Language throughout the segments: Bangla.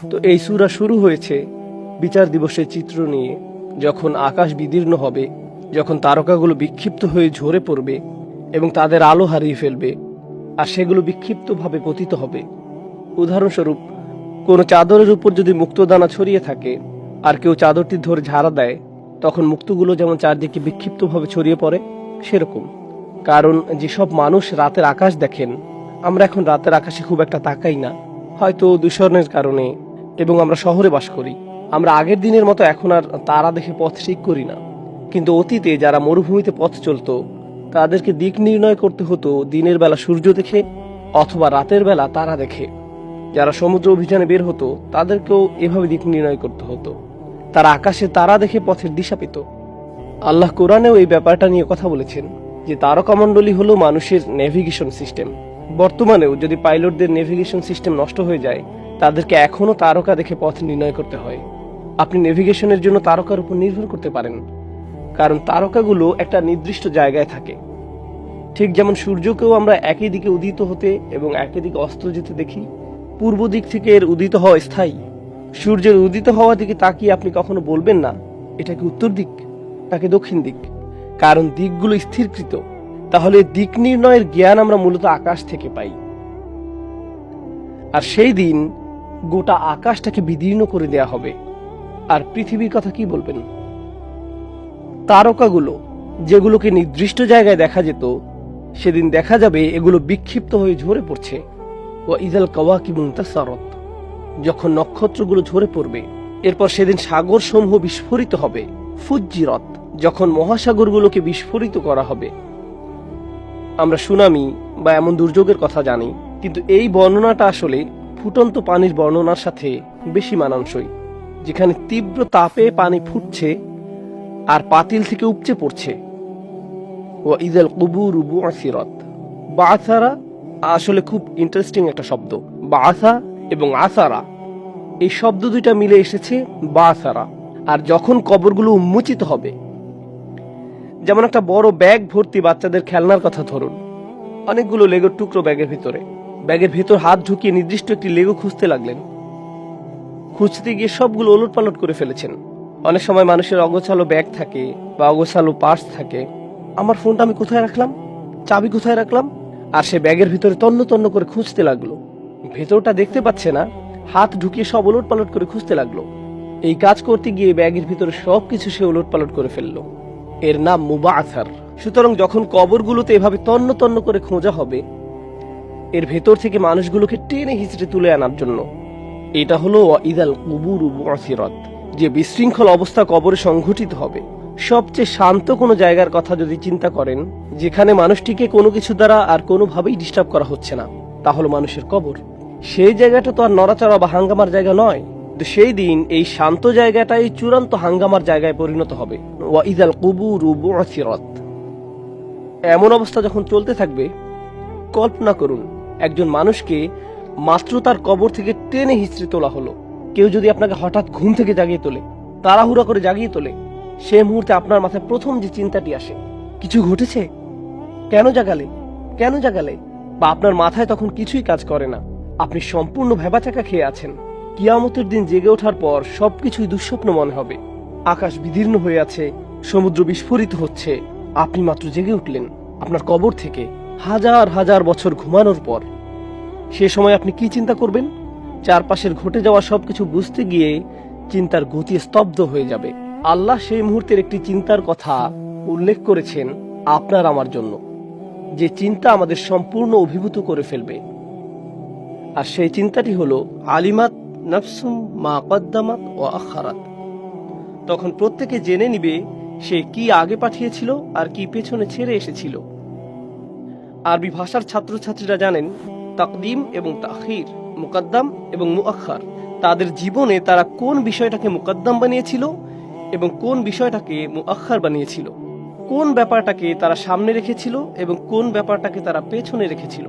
তো এই সূরা শুরু হয়েছে বিচার দিবসের চিত্র নিয়ে, যখন আকাশ বিদীর্ণ হবে, যখন তারকাগুলো বিক্ষিপ্ত হয়ে ঝরে পড়বে এবং তাদের আলো হারিয়ে ফেলবে, আর সেগুলো বিক্ষিপ্তভাবে পতিত হবে। উদাহরণস্বরূপ, কোনো চাদরের উপর যদি মুক্তদানা ছড়িয়ে থাকে আর কেউ চাদরটি ধরে ঝাড়া দেয়, তখন মুক্তগুলো যেমন চারদিকে বিক্ষিপ্তভাবে ছড়িয়ে পড়ে, সেরকম। কারণ যেসব মানুষ রাতের আকাশ দেখেন, আমরা এখন রাতের আকাশে খুব একটা তাকাই না, হয়তো দূষণের কারণে, এবং আমরা শহরে বাস করি। আমরা আগের দিনের মতো এখন আর তারা দেখে পথ ঠিক করি না। কিন্তু অতীতে যারা মরুভূমিতে পথ চলতো, তাদেরকে দিক নির্ণয় করতে হতো দিনের বেলা সূর্য দেখে অথবা রাতের বেলা তারা দেখে। যারা সমুদ্র অভিযানে বের হতো, তাদেরকেও এভাবে দিক নির্ণয় করতে হতো। তারা আকাশে তারা দেখে পথের দিশা পেত। আল্লাহ কোরআনেও এই ব্যাপারটা নিয়ে কথা বলেছেন যে তারকামণ্ডলী হলো মানুষের নেভিগেশন সিস্টেম। বর্তমানেও যদি পাইলটদের নেভিগেশন সিস্টেম নষ্ট হয়ে যায়, তাদেরকে এখনো তারকা দেখে পথ নির্ণয় করতে হয়। আপনি নেভিগেশনের জন্য তারকার উপর নির্ভর করতে পারেন, কারণ তারকাগুলো একটা নির্দিষ্ট জায়গায় থাকে। ঠিক যেমন সূর্যকেও আমরা একই দিকে উদিত হতে এবং একই দিকে অস্ত যেতে দেখি। পূর্ব দিক থেকে এর উদিত হওয়া স্থায়ী। সূর্যের উদিত হওয়া দিকে তাকিয়ে আপনি কখনো বলবেন না এটা কি উত্তর দিক নাকি দক্ষিণ দিক, কারণ দিকগুলো স্থিরকৃত। তাহলে দিক নির্ণয়ের জ্ঞান আমরা মূলত আকাশ থেকে পাই। আর সেই দিন গোটা আকাশটাকে বিদীর্ণ করে দেয়া হবে। আর পৃথিবীর কথা কি বলবেন? তারকাগুলো যেগুলোকে নির্দিষ্ট জায়গায় দেখা যেত, সেদিন দেখা যাবে এগুলো বিক্ষিপ্ত হয়ে ঝরে পড়ছে। ওয়া ইযাল কাওয়াকিবু ইনতাসারাত, যখন নক্ষত্রগুলো ঝরে পড়বে। এরপর সেদিন সাগর সমূহ বিস্ফোরিত হবে। ফুজ্জিরাত, যখন মহাসাগরগুলোকে বিস্ফোরিত করা হবে। আমরা সুনামি বা এমন দুর্যোগের কথা জানি, কিন্তু এই বর্ণনাটা আসলে ফুটন্ত পানির বর্ণনার সাথে বেশি মানানসই, যেখানে তীব্র তাপে পানি ফুটছে আর পাতিল থেকে উপচে পড়ছে। ওয়া ইযাল কুবুরু বু'সিরাত, বা'সারা আসলে খুব ইন্টারেস্টিং একটা শব্দ। বা'সা এবং আসারা, এই শব্দ দুইটা মিলে এসেছে বা'সারা। আর যখন কবরগুলো উন্মোচিত হবে, যেমন একটা বড় ব্যাগ ভর্তি বাচ্চাদের খেলনার কথা ধরুন, অনেকগুলো লেগোর টুকরো ব্যাগের ভিতরে। ব্যাগের ভেতর হাত ঢুকিয়ে নির্দিষ্ট একটি লেগো খুঁজতে লাগলেন। খুঁজতে গিয়ে সবগুলো ওলটপালট করে ফেলেছেন। অনেক সময় মানুষের অগোছালো ব্যাগ থাকে বা অগোছালো পার্স থাকে। আমার ফোনটা আমি কোথায় রাখলাম, চাবি কোথায় রাখলাম, আর সে ব্যাগের ভিতরে তন্ন তন্ন করে খুঁজতে লাগলো। ভেতরটা দেখতে পাচ্ছে না, হাত ঢুকিয়ে সব ওলটপালট করে খুঁজতে লাগলো। এই কাজ করতে গিয়ে ব্যাগের ভিতরে সবকিছু সে ওলটপালট করে ফেললো। এর নাম মুবাআসার। সুতরাং যখন কবরগুলোতে এভাবে তন্ন তন্ন করে খোঁজা হবে, এর ভেতর থেকে মানুষগুলোকে টেনে হিঁচড়ে তুলে আনার জন্য, এটা হলো ওয়া ইযাল কুবুরু বু'সিরাত, যে বিশৃঙ্খল অবস্থা কবরে সংঘটিত হবে। সবচেয়ে শান্ত কোনো জায়গার কথা যদি চিন্তা করেন, যেখানে মানুষটিকে কোনো কিছু দ্বারা আর কোনোভাবেই ডিস্টার্ব করা হচ্ছে না, তা হলো মানুষের কবর। সেই জায়গাটা তো আর নড়াচড়া বা হাঙ্গামার জায়গা নয়। তো সেই দিন এই শান্ত জায়গাটাই চূড়ান্ত হাঙ্গামার জায়গায় পরিণত হবে। ওয়া ইযাল কুবুরু বু'সিরাত। এমন অবস্থা যখন চলতে থাকবে, কল্পনা করুন একজন মানুষকে মাত্র তার কবর থেকে টেনে হিঁচড়ে তোলা হলো। কেউ যদি আপনাকে হঠাৎ ঘুম থেকে জাগিয়ে তোলে, তাড়াহুড়া করে জাগিয়ে তোলে, সে মুহূর্তে আপনার মাথায় প্রথম যে চিন্তাটি আসে, কিছু ঘটেছে, কেন জাগালে, কেন জাগালে? বা আপনার মাথায় তখন কিছুই কাজ করে না, আপনি সম্পূর্ণ ভ্যাবাচাকা খেয়ে আছেন। কিয়ামতের দিন জেগে ওঠার পর সবকিছুই দুঃস্বপ্ন মনে হবে। আকাশ বিদীর্ণ হয়ে আছে, সমুদ্র বিস্ফোরিত হচ্ছে, আপনি মাত্র জেগে উঠলেন আপনার কবর থেকে হাজার হাজার বছর ঘুমানোর পর। সে সময় আপনি কি চিন্তা করবেন? চারপাশের ঘটে যাওয়া সবকিছু বুঝতে গিয়ে চিন্তার গতি স্তব্ধ হয়ে যাবে। আল্লাহ সেই মুহূর্তের একটি চিন্তার কথা উল্লেখ করেছেন আপনার আমার জন্য, যে চিন্তা আমাদের সম্পূর্ণ অভিভূত করে ফেলবে। আর সেই চিন্তাটি হলো আলিমাত নাফসুম মা কদ্দামাত ওয়া আখারাত। তখন প্রত্যেকে জেনে নিবে সে কি আগে পাঠিয়েছিল আর কি পেছনে ছেড়ে এসেছিল। আরবি ভাষার ছাত্রছাত্রীরা জানেন তাকদিম এবং তাখির, মুকদ্দাম এবং মুআখার। তাদের জীবনে তারা কোন বিষয়টাকে মুকদ্দাম বানিয়েছিল এবং কোন বিষয়টাকে মুআখার বানিয়েছিল, কোন ব্যাপারটাকে তারা সামনে রেখেছিল এবং কোন ব্যাপারটাকে তারা পেছনে রেখেছিল।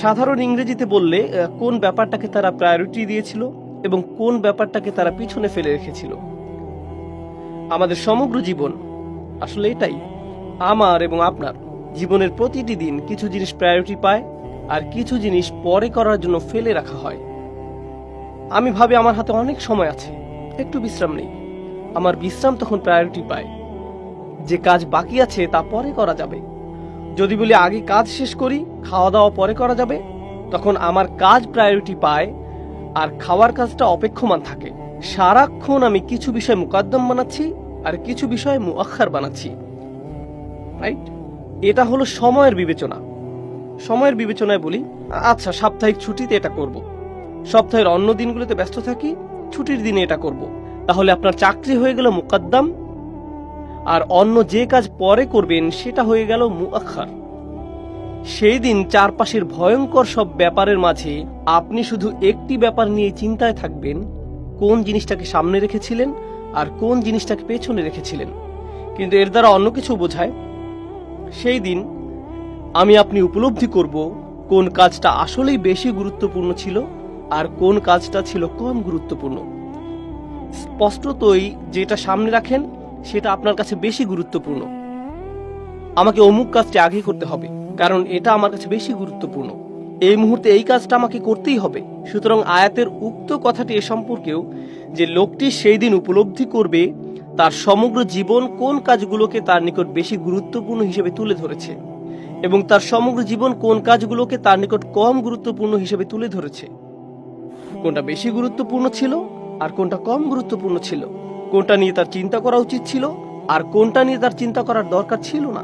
সাধারণ ইংরেজিতে বললে কোন ব্যাপারটাকে তারা প্রায়োরিটি দিয়েছিল এবং কোন ব্যাপারটাকে তারা পিছনে ফেলে রেখেছিল। আমাদের সমগ্র জীবন আসলে এটাই। আমার এবং আপনার জীবনের প্রতিটি দিন কিছু জিনিস প্রায়োরিটি পায় আর কিছু জিনিস পরে করার জন্য ফেলে রাখা হয়। আমি ভাবি আমার হাতে অনেক সময় আছে, একটু বিশ্রাম নেই। আমার বিশ্রাম তখন প্রায়োরিটি পায়। যে কাজ বাকি আছে তা পরে করা যাবে। যদি বলি আগে কাজ শেষ করি, খাওয়া দাওয়া পরে করা যাবে, তখন আমার কাজ প্রায়োরিটি পায় আর খাওয়ার কাজটা অপেক্ষমান থাকে। সারাক্ষণ আমি কিছু বিষয় মুকাদ্দম বানাচ্ছি আর কিছু বিষয় মুআখার বানাচ্ছি, রাইট? এটা হলো সময়ের বিবেচনা। সময়ের বিবেচনায় বলি, আচ্ছা সাপ্তাহিক ছুটিতে এটা করব, সপ্তাহের অন্য দিনগুলোতে ব্যস্ত থাকি, ছুটির দিনে এটা করব। তাহলে আপনার চাকরি হয়ে গেল মুকাদ্দাম, আর অন্য যে কাজ পরে করবেন সেটা হয়ে গেল মুআখার। সেই দিন চারপাশের ভয়ঙ্কর সব ব্যাপারের মাঝে আপনি শুধু একটি ব্যাপার নিয়ে চিন্তায় থাকবেন, কোন জিনিসটাকে সামনে রেখেছিলেন আর কোন জিনিসটাকে পেছনে রেখেছিলেন। কিন্তু এর দ্বারা অন্য কিছু বোঝায়। সেই দিন আপনি উপলব্ধি করব কোন কাজটা আসলেই বেশি গুরুত্বপূর্ণ ছিল আর কোন কাজটা ছিল কম গুরুত্বপূর্ণ। স্পষ্টতই যেটা সামনে রাখেন সেটা আপনার কাছে বেশি গুরুত্বপূর্ণ। আমাকে অমুক কাজটা আগে করতে হবে, কারণ এটা আমার কাছে বেশি গুরুত্বপূর্ণ। এই মুহূর্তে এই কাজটা আমাকে করতেই হবে। সুতরাং আয়াতের উক্ত কথাটি এ সম্পর্কেও, যে লোকটি সেই দিন উপলব্ধি করবে তার সমগ্র জীবন কোন কাজগুলোকে তার নিকট বেশি গুরুত্বপূর্ণ হিসেবে তুলে ধরেছে এবং তার সমগ্র জীবন কোন কাজগুলোকে তার নিকট কম গুরুত্বপূর্ণ হিসেবে তুলে ধরেছে। কোনটা বেশি গুরুত্বপূর্ণ ছিল আর কোনটা কম গুরুত্বপূর্ণ ছিল, কোনটা নিয়ে তার চিন্তা করা উচিত ছিল আর কোনটা নিয়ে তার চিন্তা করার দরকার ছিল না।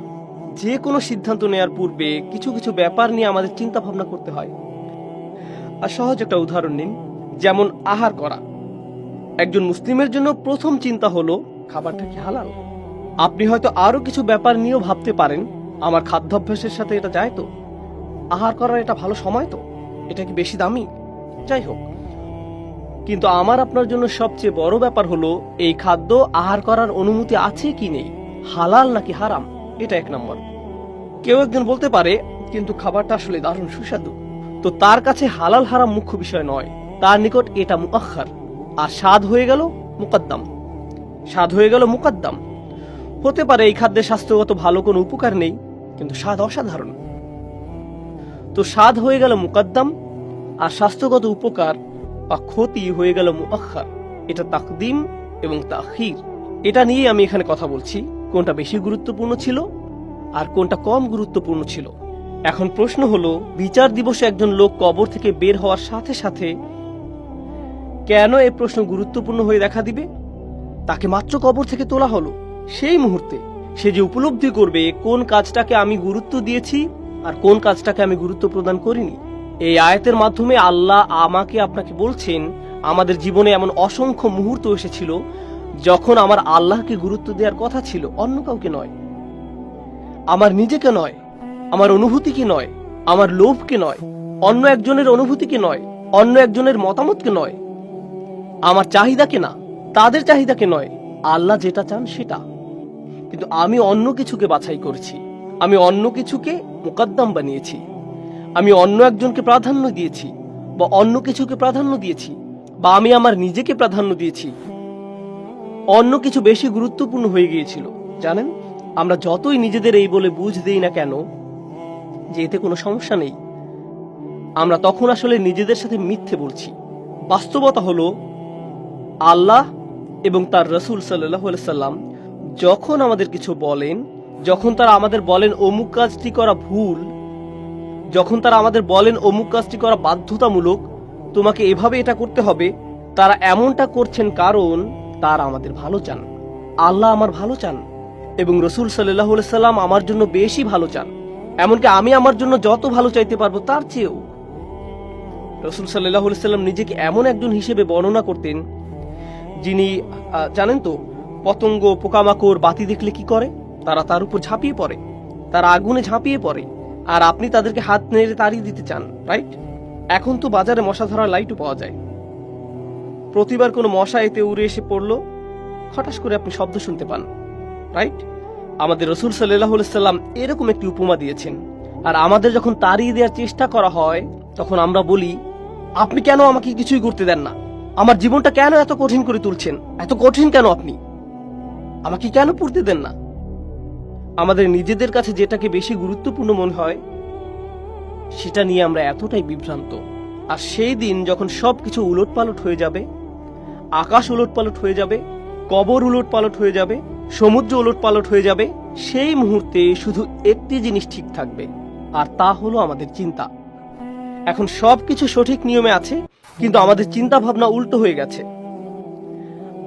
যে কোনো সিদ্ধান্ত নেওয়ার পূর্বে কিছু কিছু ব্যাপার নিয়ে আমাদের চিন্তা ভাবনা করতে হয়। আর সহজ একটা উদাহরণ নিন, যেমন আহার করা। একজন মুসলিমের জন্য প্রথম চিন্তা হলো খাবারটা কি হালাল। আপনি হয়তো আরো কিছু ব্যাপার নিয়েও ভাবতে পারেন, আমার খাদ্যাভ্যাসের সাথে এটা যায় তো, আহার করার এটা ভালো সময় তো, এটা কি বেশি দামি, যাই হোক। কিন্তু আমার আপনার জন্য সবচেয়ে বড় ব্যাপার হলো এই খাদ্য আহার করার অনুমতি আছে কি নেই, হালাল নাকি হারাম, এটা এক নম্বর। কেউ একজন বলতে পারে কিন্তু খাবারটা আসলে দারুণ সুস্বাদু, তো তার কাছে হালাল হারাম মুখ্য বিষয় নয়, তার নিকট এটা মুআখার। আর স্বাদ হয়ে গেল মুকাদ্দাম। স্বাদ হয়ে গেল মুকাদ্দাম। হতে পারে এই খাদ্যের স্বাস্থ্যগত ভালো কোনো উপকার নেই, কিন্তু স্বাদ অসাধারণ, তো স্বাদ হয়ে গেল মুকাদ্দাম আর স্বাস্থ্যগত উপকার বা ক্ষতি হয়ে গেল মুআখার। এটা তাকদিম এবং তাখির। এটা নিয়ে আমি এখানে কথা বলছি, কোনটা বেশি গুরুত্বপূর্ণ ছিল আর কোনটা কম গুরুত্বপূর্ণ ছিল। এখন প্রশ্ন হলো, বিচার দিবসে একজন লোক কবর থেকে বের হওয়ার সাথে সাথে কেন এই প্রশ্ন গুরুত্বপূর্ণ হয়ে দেখা দিবে? তাকে মাত্র কবর থেকে তোলা হলো, সেই মুহূর্তে সে যে উপলব্ধি করবে কোন কাজটাকে আমি গুরুত্ব দিয়েছি আর কোন কাজটাকে আমি গুরুত্ব প্রদান করিনি। এই আয়াতের মাধ্যমে আল্লাহ আমাকে আপনাকে বলছেন, আমাদের জীবনে এমন অসংখ্য মুহূর্ত এসেছিল যখন আমার আল্লাহকে গুরুত্ব দেওয়ার কথা ছিল, অন্য কাউকে নয়, আমার নিজেকে নয়, আমার অনুভূতিকে নয়, আমার লোভকে নয়, অন্য একজনের অনুভূতিকে নয়, অন্য একজনের মতামতকে নয়, আমার চাহিদাকে না, তাদের চাহিদাকে নয়, আল্লাহ যেটা চান সেটা। কিন্তু আমি অন্য কিছুকে বাছাই করেছি, আমি অন্য কিছুকে মুকাদ্দাম বানিয়েছি, আমি অন্য একজনকে প্রাধান্য দিয়েছি বা অন্য কিছুকে প্রাধান্য দিয়েছি, বা আমি আমার নিজেকে প্রাধান্য দিয়েছি। অন্য কিছু বেশি গুরুত্বপূর্ণ হয়ে গিয়েছিল। জানেন, আমরা যতই নিজেদের এই বলে বুঝ দেই না কেন যে এতে কোনো সমস্যা নেই, আমরা তখন আসলে নিজেদের সাথে মিথ্যে বলছি। বাস্তবতা হলো আল্লাহ এবং তার রাসূল সাল্লাল্লাহু আলাইহি সাল্লাম যখন আমাদের কিছু বলেন, যখন তারা আমাদের বলেন অমুক কাজটি করা ভুল, যখন তারা আমাদের বলেন অমুক কাজটি করা বাধ্যতামূলক, তোমাকে এভাবে এটা করতে হবে, তারা এমনটা করছেন কারণ তারা আমাদের ভালো চান। আল্লাহ আমার ভালো চান এবং রাসূল সাল্লাল্লাহু আলাইহি সাল্লাম আমার জন্য বেশি ভালো চান, এমনকি আমি আমার জন্য যত ভালো চাইতে পারবো তার চেয়েও। রাসূল সাল্লাল্লাহু আলাইহি সাল্লাম নিজেকে এমন একজন হিসেবে বর্ণনা করতেন যিনি, জানেন তো, পতঙ্গ পোকামাকড় বাতি দেখলে কি করে, তারা তার উপর ঝাঁপিয়ে পড়ে, তারা আগুনে ঝাঁপিয়ে পড়ে, আর আপনি তাদেরকে হাত নেড়ে তাড়িয়ে দিতে চান, রাইট? এখন তো বাজারে মশা ধরার লাইটও পাওয়া যায়। প্রতিবার কোনো মশা এতে উড়ে এসে পড়লো, হঠাৎ করে আপনি শব্দ শুনতে পান, রাইট? আমাদের রাসূল সাল্লাল্লাহু আলাইহি সাল্লাম এরকম একটি উপমা দিয়েছেন। আর আমাদের যখন তাড়িয়ে দেওয়ার চেষ্টা করা হয় তখন আমরা বলি, আপনি কেন আমাকে কিছুই করতে দেন না, আমার জীবনটা কেন এত কঠিন করে তুলছেন, এত কঠিন কেন আপনি, আমাকে কেন পড়তে দেন না। আমাদের নিজেদের কাছে যেটাকে বেশি গুরুত্বপূর্ণ মনে হয় সেটা নিয়ে আমরা এতটাই বিভ্রান্ত। আর সেই দিন যখন সবকিছু উলটপালট হয়ে যাবে, আকাশ উলটপালট হয়ে যাবে, কবর উলটপালট হয়ে যাবে, সমুদ্র উলটপালট হয়ে যাবে, সেই মুহূর্তে শুধু একটি জিনিস ঠিক থাকবে, আর তা হলো আমাদের চিন্তা। এখন সবকিছু সঠিক নিয়মে আছে, কিন্তু আমাদের চিন্তা ভাবনা উল্টো হয়ে গেছে।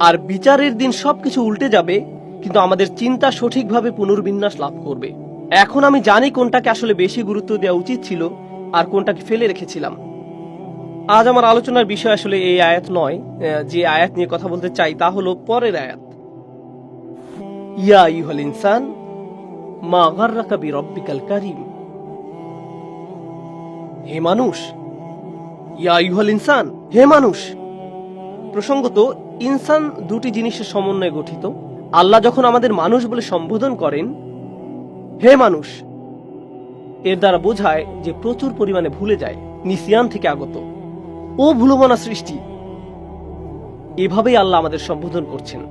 আর বিচারের দিন সবকিছু উল্টে যাবে, কিন্তু আমাদের চিন্তা সঠিকভাবে পুনর্বিন্যাস লাভ করবে। এখন আমি জানি কোনটাকে আসলে বেশি গুরুত্ব দেওয়া উচিত ছিল আর কোনটাকে ফেলে রেখেছিলাম। আজ আমার আলোচনার বিষয় আসলে এই আয়াত নয়। যে আয়াত নিয়ে কথা বলতে চাই তা হলো পরের আয়াত, ইয়া আইয়ুহাল ইনসান মা গাররাকা বিরব্বিকাল কারীম। হে মানুষ, ইয়া আইয়ুহাল ইনসান, হে মানুষ। প্রসঙ্গত, ইনসান দুটি জিনিসের সমন্বয়ে গঠিত। আল্লাহ যখন আমাদের মানুষ বলে সম্বোধন করেন, হে মানুষ, এর দ্বারা বোঝায় যে প্রচুর পরিমাণে ভুলে যায়, নিসিয়ান থেকে আগত, ও ভুলমনা সৃষ্টি। এভাবেই আল্লাহ আমাদের সম্বোধন করছেন।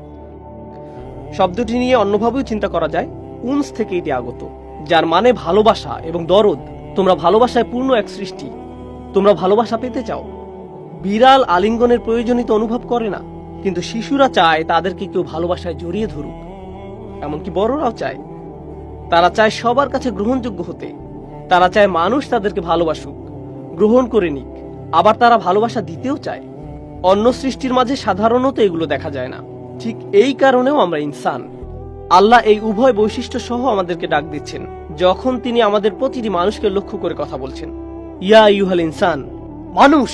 শব্দটি নিয়ে অন্যভাবেও চিন্তা করা যায়। উনস থেকে এটি আগত, যার মানে ভালোবাসা এবং দরদ। তোমরা ভালোবাসায় পূর্ণ এক সৃষ্টি, তোমরা ভালোবাসা পেতে চাও। বিড়াল আলিঙ্গনের প্রয়োজনীয়তা অনুভব করে না, কিন্তু শিশুরা চায় তাদেরকে কেউ ভালোবাসায় জড়িয়ে ধরুক। এমনকি বড়রাও চায়। তারা চায় সবার কাছে গ্রহণযোগ্য হতে। তারা চায় মানুষ তাদেরকে ভালোবাসুক, গ্রহণ করে নিক। আবার তারা ভালোবাসা দিতেও চায়। অন্য সৃষ্টির মাঝে সাধারণত এগুলো দেখা যায় না। ঠিক এই কারণেও আমরা ইনসান। আল্লাহ এই উভয় বৈশিষ্ট্য সহ আমাদেরকে ডাক দিচ্ছেন যখন তিনি আমাদের প্রতিটি মানুষকে লক্ষ্য করে কথা বলছেন। ইয়া আইয়ুহাল ইনসান, মানুষ।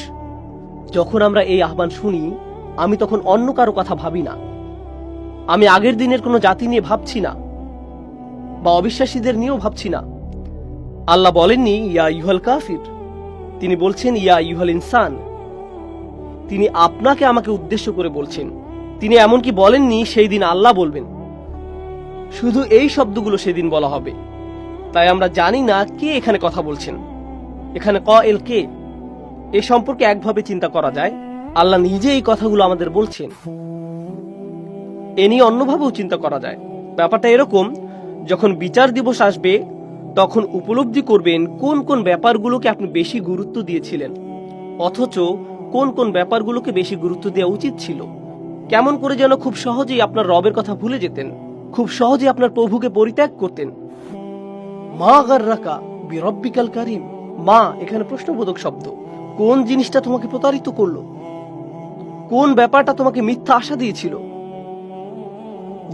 যখন আমরা এই আহ্বান শুনি, আমি তখন অন্য কারো কথা ভাবি না। আমি আগের দিনের কোনো জাতি নিয়ে ভাবছি না, বা অবিশ্বাসীদের নিয়েও ভাবছি না। আল্লাহ বলেননি ইয়া আইয়ুহাল কাফির, তিনি বলছেন ইয়া আইয়ুহাল ইনসান। তিনি আপনাকে আমাকে উদ্দেশ্য করে বলছেন। তিনি এমনকি বলেননি সেই দিন আল্লাহ বলবেন। শুধু এই শব্দগুলো সেদিন বলা হবে। তাই আমরা জানি না কে এখানে কথা বলছেন, এখানে কায়েল কে। এ সম্পর্কে একভাবে চিন্তা করা যায়, আল্লাহ নিজে এই কথাগুলো আমাদের বলছেন। এ নিয়ে অন্যভাবেও চিন্তা করা যায়। ব্যাপারটা এরকম, যখন বিচার দিবস আসবে তখন উপলব্ধি করবেন কোন কোন ব্যাপারগুলোকে আপনি বেশি গুরুত্ব দিয়েছিলেন, অথচ কোন কোন ব্যাপারগুলোকে বেশি গুরুত্ব দেওয়া উচিত ছিল। কেমন করে যেন খুব সহজেই আপনার রবের কথা ভুলে যেতেন, খুব সহজেই আপনার প্রভুকে পরিত্যাগ করতেন। মা গাররাকা বিরব্বিকাল কারীম। মা এখানে প্রশ্নবোধক শব্দ। কোন জিনিসটা তোমাকে প্রতারিত করলো? কোন ব্যাপারটা তোমাকে মিথ্যা আশা দিয়েছিল?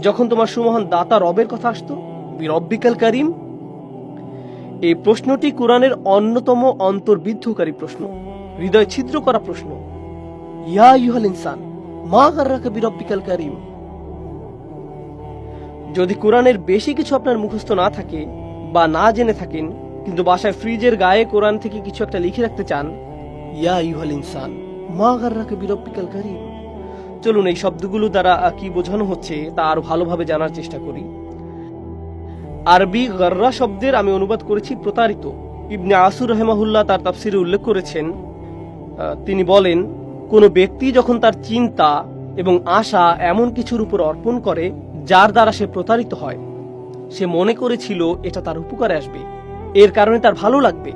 যখন তোমার সুমহান দাতা রবের কথা আসতো, বিরব্বিকাল কারীম। এই প্রশ্নটি কোরআনের অন্যতম অন্তর্বিদ্ধকারী প্রশ্ন, হৃদয় ছিদ্র করা প্রশ্ন। ইয়া আইয়ুহাল ইনসান মা গাররাকা বিরব্বিকাল কারীম। যদি কোরআনের বেশি কিছু আপনার মুখস্থ না থাকে বা না জেনে থাকেন, কিন্তু বাসায় ফ্রিজের গায়ে কোরআন থেকে কিছু একটা লিখে রাখতে চান, ইয়া আইয়ুহাল ইনসান মা গাররাকা বিরব্বিকাল কারীম। চলুন এই শব্দগুলো দ্বারা কি বোঝানো হচ্ছে তা আরো ভালোভাবে জানার চেষ্টা করি। আরবি গর্রা শব্দের আমি অনুবাদ করেছি প্রতারিত। ইবনে আসুর রাহিমাহুল্লাহ তার তাফসিরে উল্লেখ করেছেন, তিনি বলেন, কোন ব্যক্তি যখন তার চিন্তা এবং আশা এমন কিছুর উপর অর্পণ করে যার দ্বারা সে প্রতারিত হয়, সে মনে করেছিল এটা তার উপকারে আসবে, এর কারণে তার ভালো লাগবে,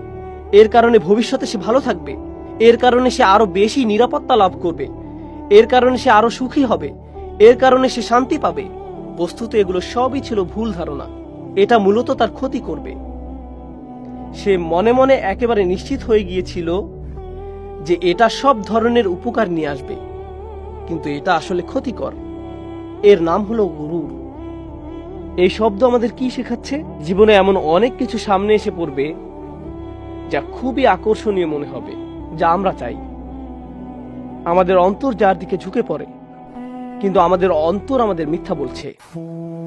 এর কারণে ভবিষ্যতে সে ভালো থাকবে, এর কারণে সে আরো বেশি নিরাপত্তা লাভ করবে, এর কারণে সে আরো সুখী হবে, এর কারণে সে শান্তি পাবে। বস্তুত এগুলো সবই ছিল ভুল ধারণা। এটা মূলত তার ক্ষতি করবে। সে মনে মনে একেবারে নিশ্চিত হয়ে গিয়েছিল যে এটা সব ধরনের উপকার নিয়ে আসবে, কিন্তু এটা আসলে ক্ষতিকর। এর নাম হলো গুরুর। এই শব্দ আমাদের কি শেখাচ্ছে? জীবনে এমন অনেক কিছু সামনে এসে পড়বে যা খুবই আকর্ষণীয় মনে হবে, যা আমরা চাই। আমাদের অন্তর যার দিকে ঝুঁকে পড়ে, কিন্তু আমাদের অন্তর আমাদের মিথ্যা বলছে।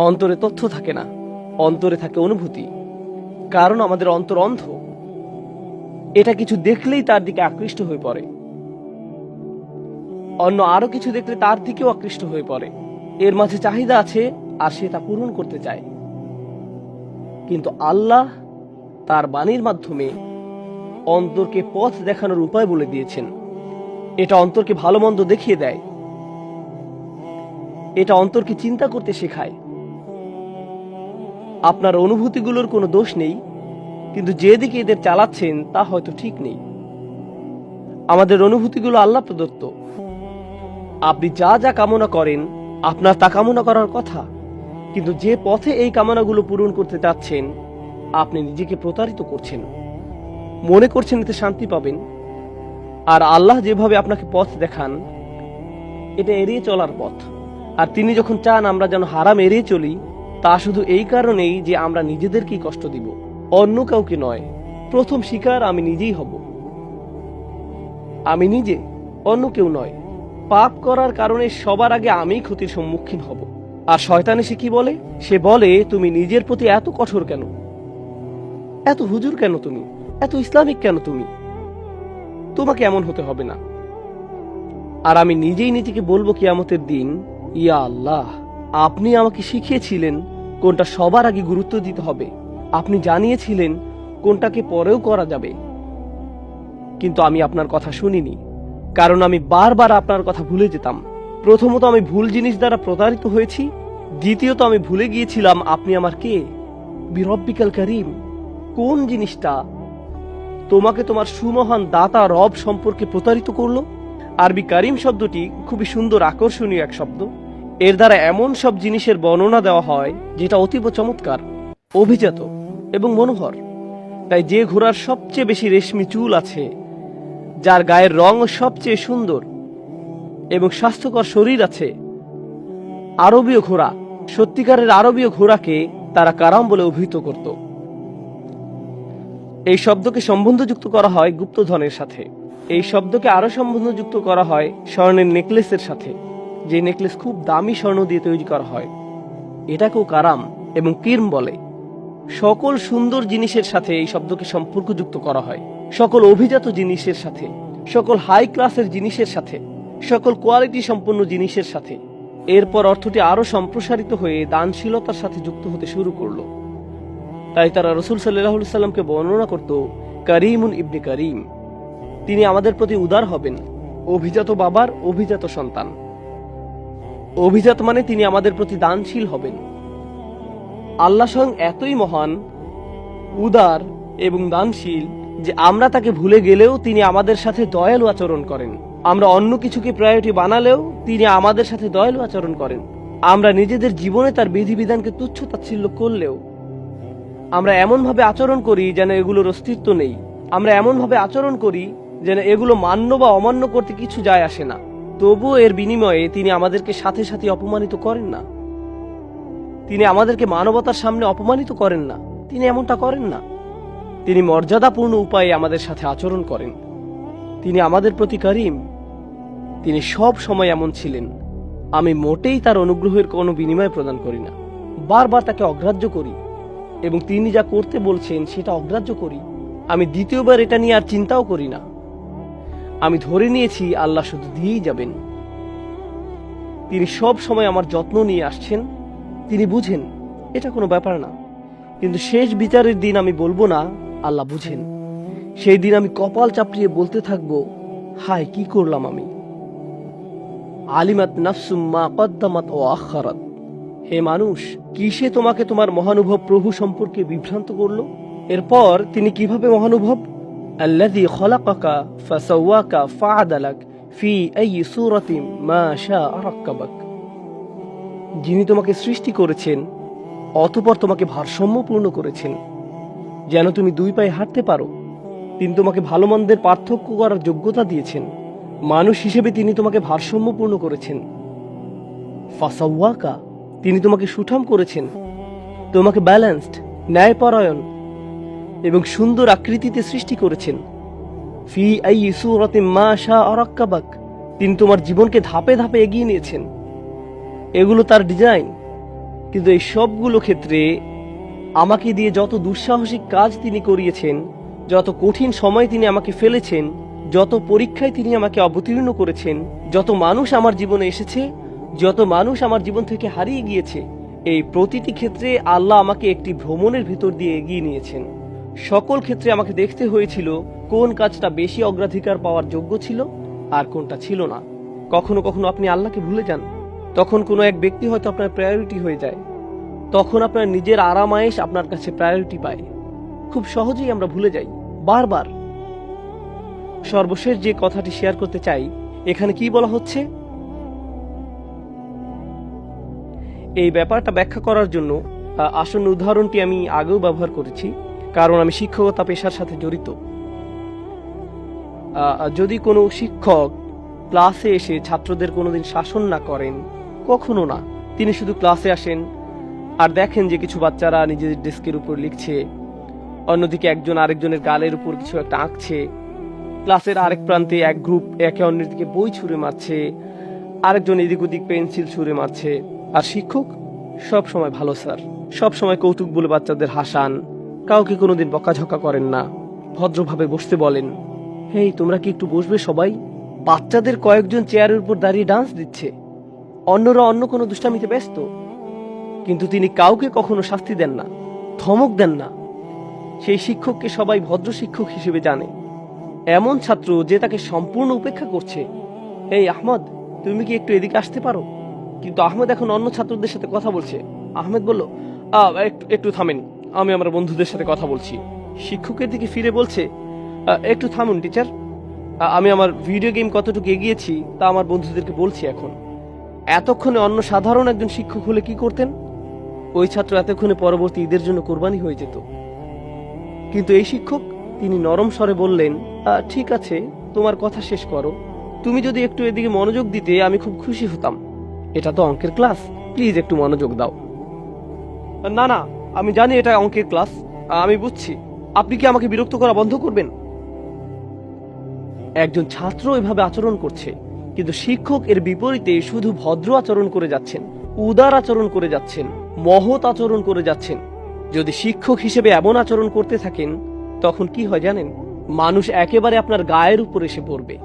অন্তরে তথ্য থাকে না, অন্তরে থাকে অনুভূতি, কারণ আমাদের অন্তর অন্ধ। এটা কিছু দেখলেই তার দিকে আকৃষ্ট হয়ে পড়ে, অন্য আরো কিছু দেখলে তার দিকেও আকৃষ্ট হয়ে পড়ে। এর মাঝে চাহিদা আছে আর সে তা পূরণ করতে চায়। কিন্তু আল্লাহ তার বাণীর মাধ্যমে অন্তরকে পথ দেখানোর উপায় বলে দিয়েছেন। এটা অন্তরকে ভালো মন্দ দেখিয়ে দেয়, এটা অন্তরকে চিন্তা করতে শেখায়। আপনার অনুভূতিগুলোর কোনো দোষ নেই, কিন্তু যেদিকে এদের চালাচ্ছেন তা হয়তো ঠিক নেই। আমাদের অনুভূতিগুলো আল্লাহ প্রদত্ত। আপনি যা যা কামনা করেন আপনার তা কামনা করার কথা, কিন্তু যে পথে এই কামনাগুলো পূরণ করতে চাচ্ছেন আপনি নিজেকে প্রতারিত করছেন। মনে করছেন এতে শান্তি পাবেন, আর আল্লাহ যেভাবে আপনাকে পথ দেখান এটা এড়িয়ে চলার পথ। আর তিনি যখন চান আমরা যেন হারাম এড়িয়ে চলি, তা শুধু এই কারণেই যে আমরা নিজেদেরকেই কষ্ট দিব, অন্য কাউকে নয়। প্রথম শিকার আমি নিজেই হব, আমি নিজে, অন্য কেউ নয়। পাপ করার কারণে সবার আগে আমিই ক্ষতির সম্মুখীন হব। আর শয়তান এসে কি বলে? সে বলে, তুমি নিজের প্রতি এত কঠোর কেন, এত হুজুর কেন তুমি, এত ইসলামিক কেন তুমি, তোমাকে এমন হতে হবে না। আর আমি নিজেই নিজেকে বলবো কিয়ামতের দিন, ইয়া আল্লাহ, আপনি আমাকে শিখিয়েছিলেন কোনটা সবার আগে গুরুত্ব দিতে হবে, আপনি জানিয়েছিলেন কোনটাকে পরেও করা যাবে, কিন্তু আমি আপনার কথা শুনিনি, কারণ আমি বারবার আপনার কথা ভুলে যেতাম। প্রথমত আমি ভুল জিনিস দ্বারা প্রতারিত হয়েছি, দ্বিতীয়ত আমি ভুলে গিয়েছিলাম আপনি আমার কে, বিরব্বিকাল কারীম। কোন জিনিসটা তোমাকে তোমার সুমহান দাতা রব সম্পর্কে প্রতারিত করলো? আরবি কারিম শব্দটি খুবই সুন্দর, আকর্ষণীয় এক শব্দ। এর দ্বারা এমন সব জিনিসের বর্ণনা দেওয়া হয় যেটা অতীব চমৎকার, অভিজাত এবং মনোহর। তাই যে ঘোড়ার সবচেয়ে বেশি রেশমি চুল আছে, যার গায়ের রং সবচেয়ে সুন্দর এবং স্বাস্থ্যকর শরীর আছে, আরবীয় ঘোড়া, সত্যিকারের আরবীয় ঘোড়াকে তারা কারাম বলে অভিহিত করত। এই শব্দকে সম্বন্ধযুক্ত করা হয় গুপ্তধনের সাথে। এই শব্দকে আরো সম্বন্ধযুক্ত করা হয় স্বর্ণের নেকলেসের সাথে, যে নেকলেস খুব দামি স্বর্ণ দিয়ে তৈরি করা হয়। এটাকেও কারাম এবং কিরম বলে। সকল সুন্দর জিনিসের সাথে এই শব্দকে সম্পর্কযুক্ত করা হয়, সকল অভিজাত জিনিসের সাথে, সকল হাই ক্লাসের জিনিসের সাথে, সকল কোয়ালিটি সম্পন্ন জিনিসের সাথে। এরপর অর্থটি আরো সম্প্রসারিত হয়ে দানশীলতার সাথে যুক্ত হতে শুরু করলো। তাই তারা রাসূল সাল্লাল্লাহু আলাইহি সাল্লামকে বর্ণনা করত কারীমুন ইবনে কারীম। তিনি আমাদের প্রতি উদার হবেন, অভিজাত বাবার অভিজাত সন্তান। অভিজাত মানে তিনি আমাদের প্রতি দানশীল হবেন। আল্লাহ স্বয়ং এতই মহান, উদার এবং দানশীল যে আমরা তাকে ভুলে গেলেও তিনি আমাদের সাথে দয়ালু আচরণ করেন। আমরা অন্য কিছুকে প্রায়োরিটি বানালেও তিনি আমাদের সাথে দয়ালু আচরণ করেন। আমরা নিজেদের জীবনে তার বিধিবিধানকে তুচ্ছ তাচ্ছিল্য করলেও আমরা এমনভাবে আচরণ করি যেন এগুলোর অস্তিত্ব নেই। আমরা এমনভাবে আচরণ করি যেন এগুলো মান্য বা অমান্য করতে কিছু যায় আসে না। তবুও এর বিনিময়ে তিনি আমাদেরকে সাথে সাথে অপমানিত করেন না। তিনি আমাদেরকে মানবতার সামনে অপমানিত করেন না, তিনি এমনটা করেন না। তিনি মর্যাদাপূর্ণ উপায়ে আমাদের সাথে আচরণ করেন। তিনি আমাদের প্রতি কারীম। তিনি সব সময় এমন ছিলেন। আমি মোটেই তার অনুগ্রহের কোনো বিনিময় প্রদান করি না, বারবার তাকে অগ্রাহ্য করি এবং তিনি যা করতে বলছেন সেটা অগ্রাহ্য করি। আমি দ্বিতীয়বার এটা নিয়ে আর চিন্তাও করি না। আমি ধরে নিয়েছি আল্লাহ শুধু দিয়েই যাবেন। তিনি সব সময় আমার যত্ন নিয়ে আসছেন। তিনি বুঝেন, এটা কোনো ব্যাপার না। কিন্তু শেষ বিচারের দিন আমি বলবো না আল্লাহ বুঝেন। সেই দিন আমি কপাল চাপড়িয়ে বলতে থাকবো, হায় কি করলাম আমি। আলিমাত নাফসুম মা কদ্দামাত ও আখারাত। হে মানুষ, কিসে তোমাকে তোমার মহানুভব প্রভু সম্পর্কে বিভ্রান্ত করলো? এরপর তিনি কিভাবে মহানুভব? আল্লাযী খলাকাকা ফাসাওয়াকা ফাআদালাক ফি আইয়ি সূরাতিন মা শাআ রাক্কাবাক। যিনি তোমাকে সৃষ্টি করেছেন অতঃপর তোমাকে ভারসাম্যপূর্ণ করেছেন যেন তুমি দুই পায়ে হাঁটতে পারো। তিনি তোমাকে ভালো মন্দের পার্থক্য করার যোগ্যতা দিয়েছেন। মানুষ হিসেবে তিনি তোমাকে ভারসাম্যপূর্ণ করেছেন। ফাসাওয়াকা, তিনি তোমাকে সুঠাম করেছেন, তোমাকে ব্যালেন্সড, ন্যায়পরায়ণ এবং সুন্দর আকৃতিতে সৃষ্টি করেছেন। ফি আইয়ি সূরাতিন মা শাআ রাক্কাবাক, তিনি তোমার জীবনকে ধাপে ধাপে এগিয়ে নিয়েছেন। এগুলো তার ডিজাইন। কিন্তু এই সবগুলো ক্ষেত্রে আমাকে দিয়ে যত দুঃসাহসিক কাজ তিনি করিয়েছেন, যত কঠিন সময় তিনি আমাকে ফেলেছেন, যত পরীক্ষায় তিনি আমাকে অবতীর্ণ করেছেন, যত মানুষ আমার জীবনে এসেছে, যত মানুষ আমার জীবন থেকে হারিয়ে গিয়েছে, এই প্রতিটি ক্ষেত্রে আল্লাহ আমাকে একটি ভ্রমণের ভেতর দিয়ে এগিয়ে নিয়েছেন। সকল ক্ষেত্রে আমাকে দেখতে হয়েছিল কোন কাজটা বেশি অগ্রাধিকার পাওয়ার যোগ্য ছিল আর কোনটা ছিল না। কখনো কখনো আপনি আল্লাহকে ভুলে যান। তখন কোনো এক ব্যক্তি হয়তো আপনার প্রায়োরিটি হয়ে যায়। তখন আপনার নিজের আরামায়েশ আপনার কাছে প্রায়োরিটি পায়। খুব সহজেই আমরা ভুলে যাই, বারবার। সর্বশেষ যে কথাটি শেয়ার করতে চাই, এখানে কি বলা হচ্ছে, এই ব্যাপারটা ব্যাখ্যা করার জন্য আসন্ন উদাহরণটি আমি আগেও ব্যবহার করেছি, কারণ আমি শিক্ষকতা পেশার সাথে জড়িত। যদি কোনো শিক্ষক ক্লাসে এসে ছাত্রদের কোনোদিন শাসন না করেন, কখনো না, তিনি শুধু ক্লাসে আসেন আর দেখেন যে কিছু বাচ্চারা নিজেদের ডেস্কের উপর লিখছে, অন্যদিকে একজন আরেকজনের গালের উপর কিছু একটা আঁকছে, ক্লাসের আরেক প্রান্তে এক গ্রুপ একে অন্যের দিকে বই ছুঁড়ে মারছে, আরেকজন এদিক ওদিক পেন্সিল ছুঁড়ে মারছে, আর শিক্ষক সব সময় ভালো স্যার, সব সময় কৌতুক বলে বাচ্চাদের হাসান, কাউকে কোনোদিন বকাঝকা করেন না, ভদ্রভাবে বসতে বলেন, হেই তোমরা কি একটু বসবে সবাই। বাচ্চাদের কয়েকজন চেয়ারের উপর দাঁড়িয়ে ডান্স দিচ্ছে, অন্যরা অন্য কোনো দুষ্টামিতে ব্যস্ত, কিন্তু তিনি কাউকে কখনো শাস্তি দেন না, ধমক দেন না। সেই শিক্ষককে সবাই ভদ্র শিক্ষক হিসেবে জানে। এমন ছাত্র যে তাকে সম্পূর্ণ উপেক্ষা করছে, এই আহমদ তুমি কি একটু এদিকে আসতে পারো, কিন্তু আহমেদ এখন অন্য ছাত্রদের সাথে কথা বলছে। আহমেদ বলল, একটু থামেন, আমি আমার বন্ধুদের সাথে কথা বলছি। শিক্ষকের দিকে ফিরে বলছে, একটু থামুন টিচার, আমি আমার ভিডিও গেম কতটুকু এগিয়েছি তা আমার বন্ধুদেরকে বলছি এখন। এতক্ষণে অন্য সাধারণ একজন শিক্ষক হলে কি করতেন? ওই ছাত্র এতক্ষণে পরবর্তী ঈদের জন্য কোরবানি হয়ে যেত। কিন্তু এই শিক্ষক, তিনি নরম স্বরে বললেন, ঠিক আছে, তোমার কথা শেষ করো, তুমি যদি একটু এদিকে মনোযোগ দিতে আমি খুব খুশি হতাম। এটা তো অঙ্কের ক্লাস, প্লিজ একটু মনোযোগ দাও। না না, আমি জানি এটা অঙ্কের ক্লাস, আমি বুঝছি, আপনি কি আমাকে বিরক্ত করা বন্ধ করবেন? একজন ছাত্র এভাবে আচরণ করছে, কিন্তু শিক্ষক এর বিপরীতে শুধু ভদ্র আচরণ করে যাচ্ছেন, উদার আচরণ করে যাচ্ছেন, মহৎ আচরণ করে যাচ্ছেন। যদি শিক্ষক হিসেবে এমন আচরণ করতে থাকেন, তখন কি হয় জানেন? মানুষ একেবারে আপনার গায়ের উপর এসে পড়বে।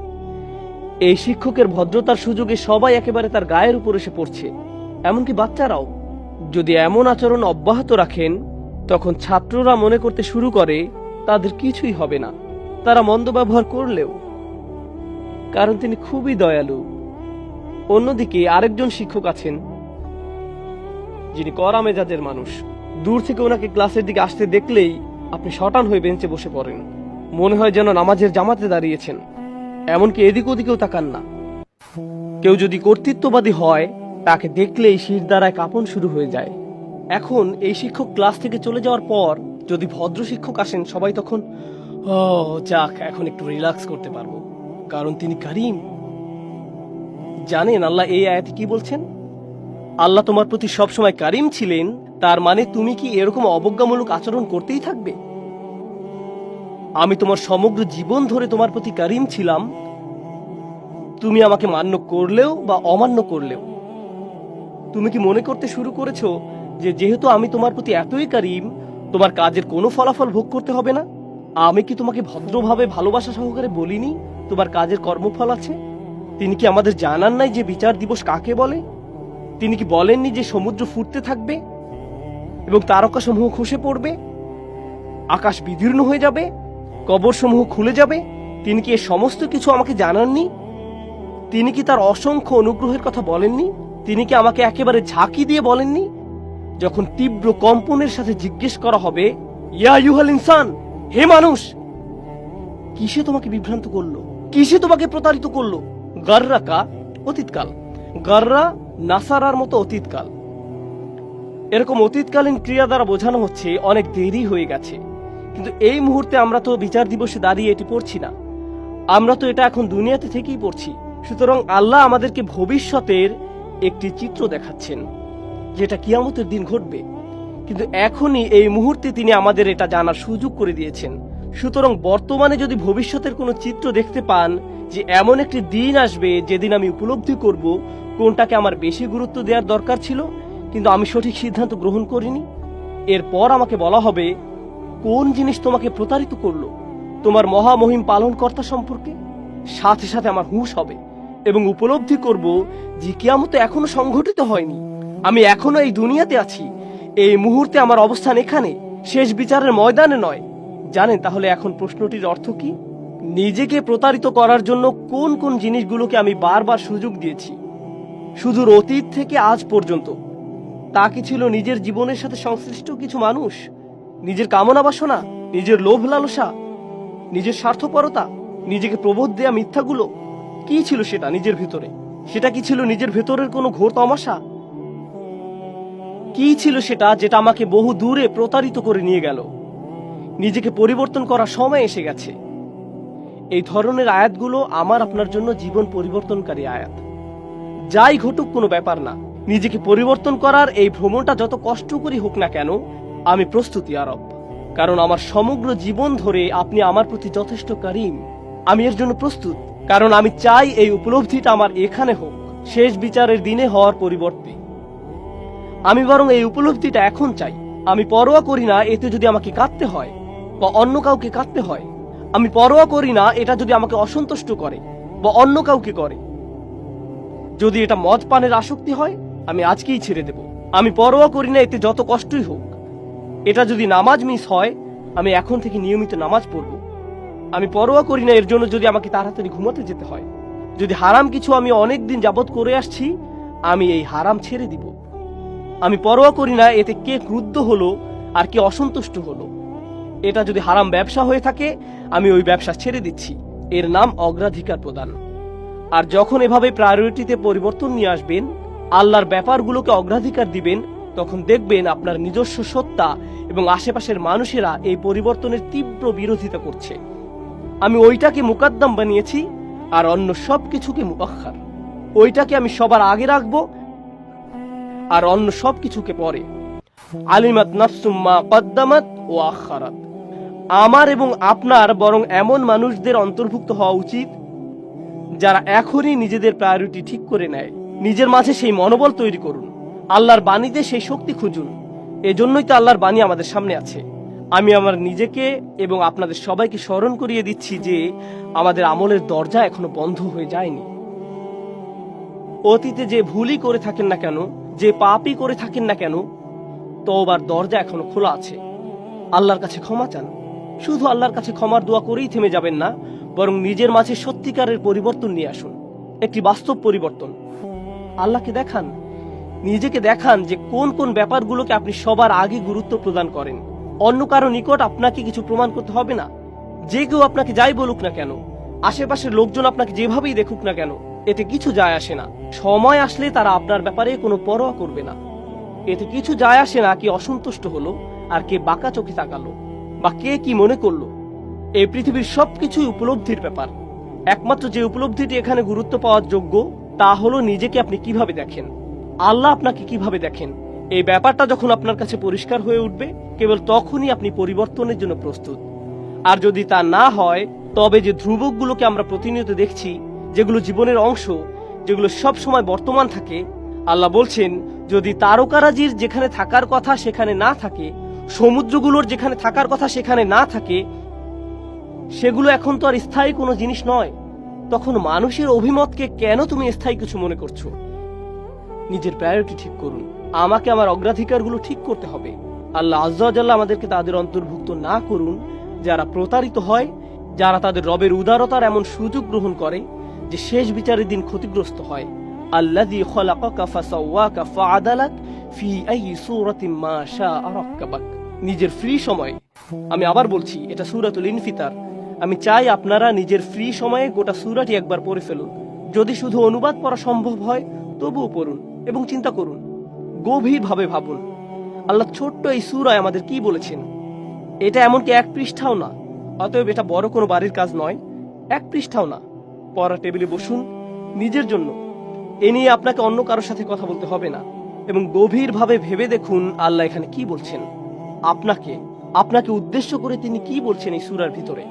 এই শিক্ষকের ভদ্রতার সুযোগে সবাই একেবারে তার গায়ের উপর এসে পড়ছে, এমনকি বাচ্চারাও। যদি এমন আচরণ অব্যাহত রাখেন, তখন ছাত্ররা মনে করতে শুরু করে তাদের কিছুই হবে না, তারা মন্দ ব্যবহার করলেও, কারণ তিনি খুবই দয়ালু। অন্যদিকে আরেকজন শিক্ষক আছেন যিনি কড়া মেজাজের মানুষ। দূর থেকে ওনাকে ক্লাসের দিকে আসতে দেখলেই আপনি শটান হয়ে বেঞ্চে বসে পড়েন, মনে হয় যেন নামাজের জামাতে দাঁড়িয়েছেন, এমনকি এদিক ওদিকেও তাকান না। কেউ যদি কর্তৃত্ববাদী হয়, তাকে দেখলেই শির দ্বারায় কাঁপন শুরু হয়ে যায়। এখন এই শিক্ষক ক্লাস থেকে চলে যাওয়ার পর যদি ভদ্র শিক্ষক আসেন, সবাই তখন যাক, এখন একটু রিল্যাক্স করতে পারবো, কারণ তিনি কারিম। জানেন আল্লাহ এই আয়াতে কি বলছেন? আল্লাহ তোমার প্রতি সবসময় কারিম ছিলেন, তার মানে তুমি কি এরকম অবজ্ঞামূলক আচরণ করতেই থাকবে? আমি তোমার সমগ্র জীবন ধরে তোমার প্রতি কারিম ছিলাম, তুমি আমাকে মান্য করলেও বা অমান্য করলেও। তুমি কি মনে করতে শুরু করেছো যে যেহেতু আমি তোমার প্রতি এতই কারিম, তোমার কাজের কোনো ফলাফল ভোগ করতে হবে না? আমি কি তোমাকে ভদ্রভাবে ভালোবাসা সহকারে বলিনি তোমার কাজের কর্মফল আছে? তিনি কি আমাদের জানান নাই যে বিচার দিবস কাকে বলে? তিনি কি বলেননি যে সমুদ্র ফুটতে থাকবে এবং তারকাসমূহ খসে পড়বে, আকাশ বিদীর্ণ হয়ে যাবে, কবরসমূহ খুলে যাবে? তিনি কি এ সমস্ত কিছু আমাকে জানাননি? তিনি কি তার অসংখ্য অনুগ্রহের কথা বলেননি? তিনি কি আমাকে একেবারে ঝাঁকি দিয়ে বলেননি? যখন তীব্র কম্পনের সাথে জিজ্ঞেস করা হবে, ইয়া আইয়ুহাল ইনসান, হে মানুষ, কিসে তোমাকে বিভ্রান্ত করলো, কিসে তোমাকে প্রতারিত করলো? গাররাকা অতীতকাল, গাররা নাসারার মতো অতীতকাল। এরকম অতীতকালীন ক্রিয়া দ্বারা বোঝানো হচ্ছে অনেক দেরি হয়ে গেছে। কিন্তু এই মুহূর্তে আমরা তো বিচার দিবসে দাঁড়িয়ে এটি পড়ছি না, আমরা তো এটা এখন দুনিয়াতে থেকেই পড়ছি। সুতরাং আল্লাহ আমাদেরকে ভবিষ্যতের একটি চিত্র দেখাচ্ছেন, যেটা কিয়ামতের দিন ঘটবে, কিন্তু এখনই এই মুহূর্তে তিনি আমাদের এটা জানার সুযোগ করে দিয়েছেন। সুতরাং বর্তমানে যদি ভবিষ্যতের কোনো চিত্র দেখতে পান যে এমন একটি দিন আসবে যেদিন আমি উপলব্ধি করব কোনটাকে আমার বেশি গুরুত্ব দেওয়ার দরকার ছিল, কিন্তু আমি সঠিক সিদ্ধান্ত গ্রহণ করিনি, এরপর আমাকে বলা হবে কোন জিনিস তোমাকে প্রতারিত করলো তোমার মহামহিম পালনকর্তা সম্পর্কে, সাথে সাথে আমার হুঁশ হবে এবং উপলব্ধি করব যে কিয়ামত এখনো সংঘটিত হয়নি, আমি এখনো এই দুনিয়াতে আছি, এই মুহূর্তে আমার অবস্থান এখানে, শেষ বিচারের ময়দানে নয়। জানেন তাহলে এখন প্রশ্নটির অর্থ কি? নিজেকে প্রতারিত করার জন্য কোন কোন জিনিসগুলোকে আমি বারবার সুযোগ দিয়েছি সুদূর অতীত থেকে আজ পর্যন্ত? তা কি ছিল নিজের জীবনের সাথে সংশ্লিষ্ট কিছু মানুষ, নিজের কামনা বাসনা, নিজের লোভ লালসা, নিজের স্বার্থপরতা? নিজেকে প্রবোধ দেয়া মিথ্যাগুলো কি ছিল সেটা নিজের ভিতরে? সেটা কি ছিল নিজের ভেতরের কোনো ঘোর তামাশা? কি ছিল সেটা যেটা আমাকে বহু দূরে প্রতারিত করে নিয়ে গেল? নিজেকে পরিবর্তন করার সময় এসে গেছে। এই ধরনের আয়াতগুলো আমার আপনার জন্য জীবন পরিবর্তনকারী আয়াত। যাই ঘটুক কোনো ব্যাপার না, নিজেকে পরিবর্তন করার এই ভ্রমণটা যত কষ্টকরই হোক না কেন, আমি প্রস্তুত ইয়া রব। কারণ আমার সমগ্র জীবন ধরে আপনি আমার প্রতি যথেষ্ট কারীম। আমি এর জন্য প্রস্তুত, কারণ আমি চাই এই উপলব্ধিটা আমার এখানে হোক, শেষ বিচারের দিনে হওয়ার পরিবর্তে। আমি বরং এই উপলব্ধিটা এখন চাই। আমি পরোয়া করি না এতে যদি আমাকে কাঁদতে হয় বা অন্য কাউকে কাঁদতে হয়। আমি পরোয়া করি না এটা যদি আমাকে অসন্তুষ্ট করে বা অন্য কাউকে করে। যদি এটা মদ পানের আসক্তি হয়, আমি আজকেই ছেড়ে দেব। আমি পরোয়া করি না এতে যত কষ্টই হোক। এটা যদি নামাজ মিস হয়, আমি এখন থেকে নিয়মিত নামাজ পড়ব। আমি পরোয়া করি না এর জন্য যদি আমাকে তাড়াতাড়ি ঘুমাতে যেতে হয়। যদি হারাম কিছু আমি অনেক দিন যাবত করে আসছি, আমি এই হারাম ছেড়ে দিব। আমি পরোয়া করি না এতে কে ক্রুদ্ধ হলো আর কে অসন্তুষ্ট হলো। এটা যদি হারাম ব্যবসা হয়ে থাকে, আমি ওই ব্যবসা ছেড়ে দিচ্ছি। এর নাম অগ্রাধিকার প্রদান। আর যখন এভাবে প্রায়োরিটিতে পরিবর্তন নিয়ে আসবেন, আল্লাহর ব্যাপারগুলোকে অগ্রাধিকার দিবেন, তখন দেখবেন আপনার নিজস্ব সত্তা এবং আশেপাশের মানুষেরা এই পরিবর্তনের তীব্র বিরোধিতা করছে। আমি ওইটাকে মুকাদ্দাম বানিয়েছি আর অন্য সবকিছুকে মুআখার। ওইটাকে আমি সবার আগে রাখবো আর অন্য সবকিছুকে পরে। আলিমাত নাফসুম মা কদ্দামাত ও আখারাত। আমার এবং আপনার বরং এমন মানুষদের অন্তর্ভুক্ত হওয়া উচিত যারা এখনই নিজেদের প্রায়োরিটি ঠিক করে নেয়। নিজের মাঝে সেই মনোবল তৈরি করুন, আল্লাহর বাণীতে সেই শক্তি খুঁজুন। এজন্যই তো আল্লাহর বাণী আমাদের সামনে আছে। আমি আমার নিজেকে এবং আপনাদের সবাইকে স্মরণ করিয়ে দিচ্ছি যে আমাদের আমলের দরজা এখনো বন্ধ হয়ে যায়নি। অতীতে যে ভুলই করে থাকেন না কেন, যে পাপই করে থাকেন না কেন, তওবার দরজা এখনো খোলা আছে। আল্লাহর কাছে ক্ষমা চান। শুধু আল্লাহর কাছে ক্ষমার দোয়া করেই থেমে যাবেন না, বরং নিজের মাঝে সত্যিকারের পরিবর্তন নিয়ে আসুন, একটি বাস্তব পরিবর্তন। আল্লাহকে দেখান, নিজেকে দেখান যে কোন কোন ব্যাপারগুলোকে আপনি সবার আগে গুরুত্ব প্রদান করেন। অন্য কারো নিকট আপনাকে কিছু প্রমাণ করতে হবে না। যে কেউ আপনাকে যাই বলুক না কেন, আশেপাশের লোকজন আপনাকে যেভাবেই দেখুক না কেন, এতে কিছু যায় আসে না। সময় আসলে তারা আপনার ব্যাপারে কোনো পরোয়া করবে না। এতে কিছু যায় আসে না কে অসন্তুষ্ট হলো আর কে বাঁকা চোখে তাকালো বা কে কি মনে করলো। এই পৃথিবীর সবকিছুই উপলব্ধির ব্যাপার। একমাত্র যে উপলব্ধিটি এখানে গুরুত্ব পাওয়ার যোগ্য তা হলো নিজেকে আপনি কিভাবে দেখেন, আল্লাহ আপনাকে কিভাবে দেখেন। এই ব্যাপারটা যখন আপনার কাছে পরিষ্কার হয়ে উঠবে, কেবল তখনই আপনি পরিবর্তনের জন্য প্রস্তুত। আর যদি তা না হয়, তবে যে ধ্রুবকগুলোকে আমরা প্রতিনিয়ত দেখছি, যেগুলো জীবনের অংশ, যেগুলো সব সময় বর্তমান থাকে, আল্লাহ বলছেন যদি তারকারাজির যেখানে থাকার কথা সেখানে না থাকে, সমুদ্রগুলোর যেখানে থাকার কথা সেখানে না থাকে, সেগুলো এখন তো আর স্থায়ী কোনো জিনিস নয়, তখন মানুষের অভিমতকে কেন তুমি স্থায়ী কিছু মনে করছো? নিজের প্রায়োরিটি ঠিক করুন। আমাকে আমার অগ্রাধিকারগুলো ঠিক করতে হবে। আল্লাহ আজ্জা ওয়া জাল্লা আমাদেরকে তাদের অন্তর্ভুক্ত না করুন যারা প্রতারিত হয়, যারা তাদের রবের উদারতার এমন সুযোগ গ্রহণ করে যে শেষ বিচারের দিন ক্ষতিগ্রস্ত হয়। আল্লাযী খালাকাকা ফাসাওয়াকা ফাআদালাক ফি আইয়ি সূরাতিন মা শাআ রাক্কাবাক। নিজের ফ্রি সময়, আমি আবার বলছি, এটা সূরাতুল ইনফিতার। আমি চাই আপনারা নিজের ফ্রি সময়ে গোটা সূরাটি একবার পড়ে ফেলুন। যদি শুধু অনুবাদ পড়া সম্ভব হয় তবুও পড়ুন এবং চিন্তা করুন, গভীরভাবে ভাবুন আল্লাহ ছোট্ট এই সূরায় আমাদের কি বলেছেন। এটা এমনকি এক পৃষ্ঠাও না, অতএব এটা বড় কোনো বাড়ির কাজ নয়। এক পৃষ্ঠাও না। পড়ার টেবিলে বসুন নিজের জন্য। এ নিয়ে আপনাকে অন্য কারোর সাথে কথা বলতে হবে না, এবং গভীরভাবে ভেবে দেখুন আল্লাহ এখানে কি বলছেন। আপনাকে উদ্দেশ্য করে তিনি কি বলছেন এই সূরার ভিতরে।